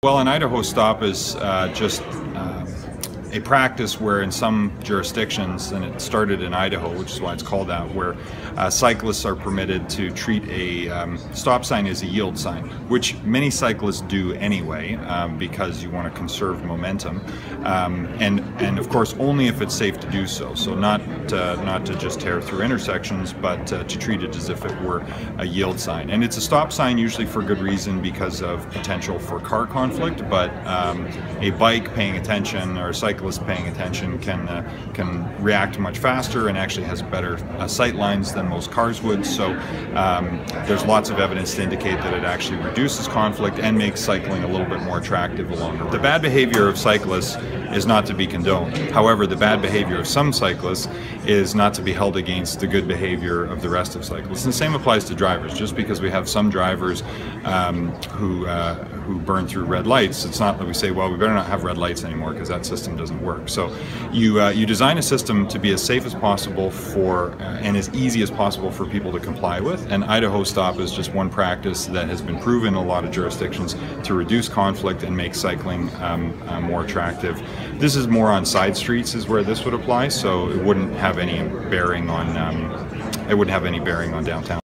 Well, an Idaho Stop is just a practice where in some jurisdictions, and it started in Idaho, which is why it's called that, where cyclists are permitted to treat a stop sign as a yield sign, which many cyclists do anyway because you want to conserve momentum, and of course only if it's safe to do so. So not to just tear through intersections, but to treat it as if it were a yield sign. And it's a stop sign usually for good reason because of potential for car conflict, but a bike paying attention or a cyclist paying attention can react much faster and actually has better sight lines than most cars would. So there's lots of evidence to indicate that it actually reduces conflict and makes cycling a little bit more attractive along the road. The bad behavior of cyclists is not to be condoned. However, the bad behavior of some cyclists is not to be held against the good behavior of the rest of cyclists. And the same applies to drivers. Just because we have some drivers who burn through red lights, it's not that we say, well, we better not have red lights anymore because that system doesn't work. So you design a system to be as safe as possible for and as easy as possible for people to comply with. And Idaho Stop is just one practice that has been proven in a lot of jurisdictions to reduce conflict and make cycling more attractive. This is more on side streets is where this would apply, so it wouldn't have any bearing on downtown.